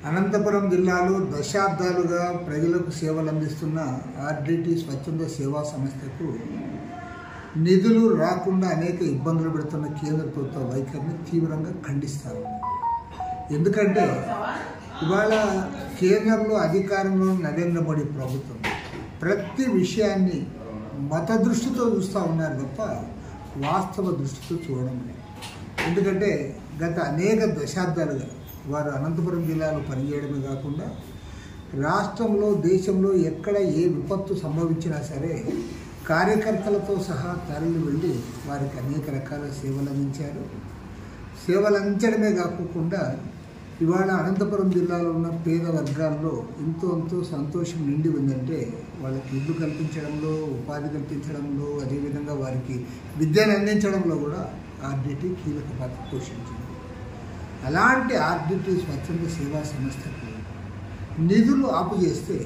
అనంతపురం జిల్లాలో దశాబ్దాలుగా ప్రజలకు సేవలు అందిస్తున్న ఆర్డిటి స్వచ్ఛంద సేవా సంస్థకు నిధులు రాకుండా అనేక ఇబ్బందులు పెడుతున్న కేంద్ర ప్రభుత్వ వైఖరిని తీవ్రంగా ఖండిస్తారు. ఎందుకంటే ఇవాళ కేంద్రంలో అధికారంలో నరేంద్ర మోడీ ప్రభుత్వం ప్రతి విషయాన్ని మత దృష్టితో చూస్తూ ఉన్నారు తప్ప వాస్తవ దృష్టితో చూడడం లేదు. ఎందుకంటే గత అనేక దశాబ్దాలుగా వారు అనంతపురం జిల్లాలో పనిచేయడమే కాకుండా రాష్ట్రంలో దేశంలో ఎక్కడ ఏ విపత్తు సంభవించినా సరే కార్యకర్తలతో సహా తరలి వెళ్ళి వారికి అనేక రకాల సేవలు అందించారు. సేవలు అందించడమే కాకుండా ఇవాళ అనంతపురం జిల్లాలో ఉన్న పేద వర్గాల్లో ఎంతో సంతోషం నిండి ఉందంటే వాళ్ళకి ఇల్లు కల్పించడంలో, ఉపాధి కల్పించడంలో, అదేవిధంగా వారికి విద్యను అందించడంలో కూడా ఆర్డిటి కీలక పాత్ర పోషించింది. అలాంటి ఆర్డిటి స్వచ్ఛంద సేవా సంస్థకు నిధులు ఆపు చేస్తే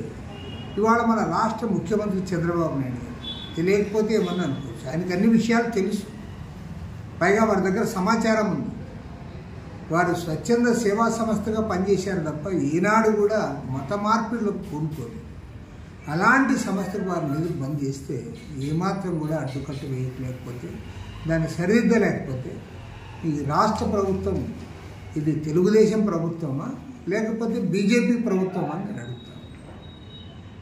ఇవాళ మన రాష్ట్ర ముఖ్యమంత్రి చంద్రబాబు నాయుడు గారు తెలియకపోతే ఏమన్నా అనుకోవచ్చు, ఆయనకు అన్ని విషయాలు తెలుసు, పైగా వారి దగ్గర సమాచారం ఉంది. వారు స్వచ్ఛంద సేవా సంస్థగా పనిచేశారు తప్ప ఈనాడు కూడా మత మార్పిడులకు పూనుకోలేదు. అలాంటి సంస్థకు వారు నిధులు బంద్ చేస్తే ఏమాత్రం కూడా అడ్డుకట్టు వేయలేకపోతే, దాన్ని సరిదిద్దలేకపోతే ఈ రాష్ట్ర ప్రభుత్వం ఇది తెలుగుదేశం ప్రభుత్వమా లేకపోతే బీజేపీ ప్రభుత్వమా అని నేను అడుగుతాను.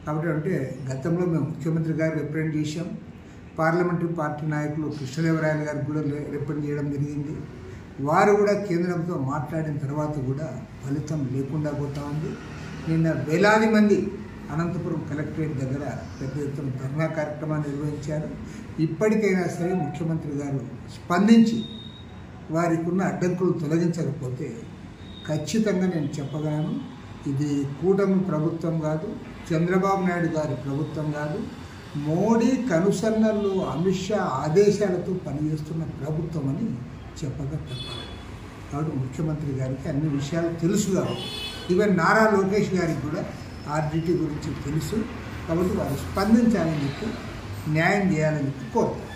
కాబట్టి అంటే గతంలో మేము ముఖ్యమంత్రి గారు రిప్రజెంట్ చేశాం, పార్లమెంటరీ పార్టీ నాయకులు కృష్ణదేవరాయలు గారికి కూడా రిప్రజెంట్ చేయడం జరిగింది. వారు కూడా కేంద్రంతో మాట్లాడిన తర్వాత కూడా ఫలితం లేకుండా పోతా ఉంది. నిన్న వేలాది మంది అనంతపురం కలెక్టరేట్ దగ్గర పెద్ద ఎత్తున ధర్నా కార్యక్రమాన్ని నిర్వహించారు. ఇప్పటికైనా సరే ముఖ్యమంత్రి గారు స్పందించి వారికి ఉన్న అడ్డంకులు తొలగించకపోతే ఖచ్చితంగా నేను చెప్పగలను, ఇది కూటమి ప్రభుత్వం కాదు, చంద్రబాబు నాయుడు గారి ప్రభుత్వం కాదు, మోడీ కనుసన్నల్లో అమిత్ షా ఆదేశాలతో పనిచేస్తున్న ప్రభుత్వం అని చెప్పగా తప్పదు. కాబట్టి ముఖ్యమంత్రి గారికి అన్ని విషయాలు తెలుసు కాబట్టి, ఈవెన్ నారా లోకేష్ గారికి కూడా ఆర్డిటి గురించి తెలుసు. కాబట్టి వారు స్పందించాలని చెప్పి న్యాయం చేయాలని చెప్పి కోరుతారు.